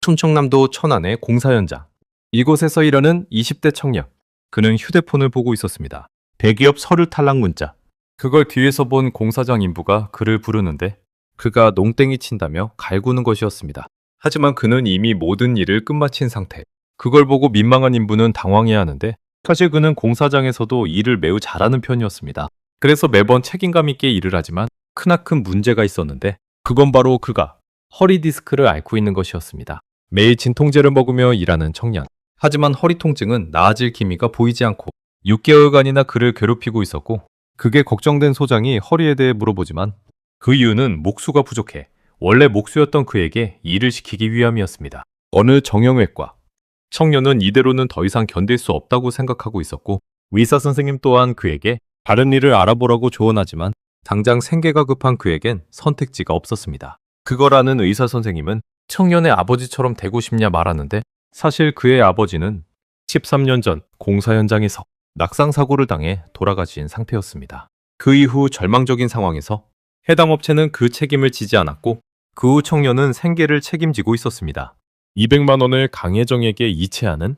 충청남도 천안의 공사 현장. 이곳에서 일하는 20대 청년. 그는 휴대폰을 보고 있었습니다. 대기업 서류 탈락 문자. 그걸 뒤에서 본 공사장 인부가 그를 부르는데 그가 농땡이 친다며 갈구는 것이었습니다. 하지만 그는 이미 모든 일을 끝마친 상태. 그걸 보고 민망한 인부는 당황해야 하는데 사실 그는 공사장에서도 일을 매우 잘하는 편이었습니다. 그래서 매번 책임감 있게 일을 하지만 크나큰 문제가 있었는데 그건 바로 그가 허리 디스크를 앓고 있는 것이었습니다. 매일 진통제를 먹으며 일하는 청년. 하지만 허리 통증은 나아질 기미가 보이지 않고 6개월간이나 그를 괴롭히고 있었고 그게 걱정된 소장이 허리에 대해 물어보지만 그 이유는 목수가 부족해 원래 목수였던 그에게 일을 시키기 위함이었습니다. 어느 정형외과. 청년은 이대로는 더 이상 견딜 수 없다고 생각하고 있었고 의사 선생님 또한 그에게 다른 일을 알아보라고 조언하지만 당장 생계가 급한 그에겐 선택지가 없었습니다. 그걸 아는 의사 선생님은 청년의 아버지처럼 되고 싶냐 말하는데 사실 그의 아버지는 13년 전 공사 현장에서 낙상사고를 당해 돌아가신 상태였습니다. 그 이후 절망적인 상황에서 해당 업체는 그 책임을 지지 않았고 그 후 청년은 생계를 책임지고 있었습니다. 200만 원을 강혜정에게 이체하는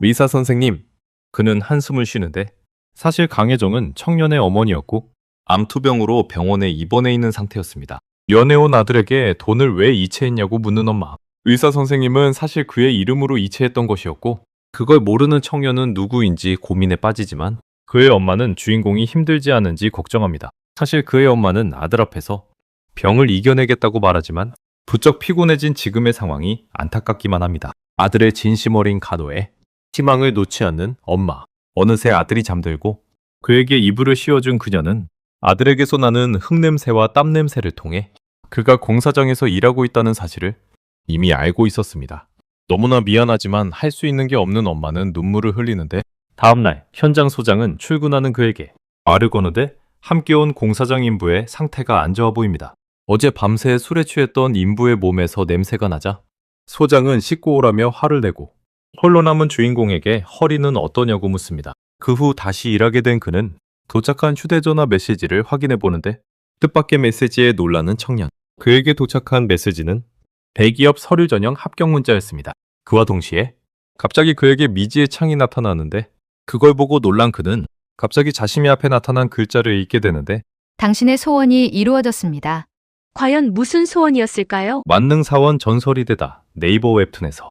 의사 선생님. 그는 한숨을 쉬는데 사실 강혜정은 청년의 어머니였고 암투병으로 병원에 입원해 있는 상태였습니다. 연애온 아들에게 돈을 왜 이체했냐고 묻는 엄마. 의사 선생님은 사실 그의 이름으로 이체했던 것이었고 그걸 모르는 청년은 누구인지 고민에 빠지지만 그의 엄마는 주인공이 힘들지 않은지 걱정합니다. 사실 그의 엄마는 아들 앞에서 병을 이겨내겠다고 말하지만 부쩍 피곤해진 지금의 상황이 안타깝기만 합니다. 아들의 진심 어린 간호에 희망을 놓지 않는 엄마. 어느새 아들이 잠들고 그에게 이불을 씌워준 그녀는 아들에게서 나는 흙냄새와 땀냄새를 통해 그가 공사장에서 일하고 있다는 사실을 이미 알고 있었습니다. 너무나 미안하지만 할 수 있는 게 없는 엄마는 눈물을 흘리는데 다음날 현장 소장은 출근하는 그에게 말을 거는데 함께 온 공사장 인부의 상태가 안 좋아 보입니다. 어제 밤새 술에 취했던 인부의 몸에서 냄새가 나자 소장은 씻고 오라며 화를 내고 홀로 남은 주인공에게 허리는 어떠냐고 묻습니다. 그 후 다시 일하게 된 그는 도착한 휴대전화 메시지를 확인해 보는데 뜻밖의 메시지에 놀라는 청년. 그에게 도착한 메시지는 대기업 서류 전형 합격 문자였습니다. 그와 동시에 갑자기 그에게 미지의 창이 나타나는데 그걸 보고 놀란 그는 갑자기 자신의 앞에 나타난 글자를 읽게 되는데 당신의 소원이 이루어졌습니다. 과연 무슨 소원이었을까요? 만능 사원 전설이 되다. 네이버 웹툰에서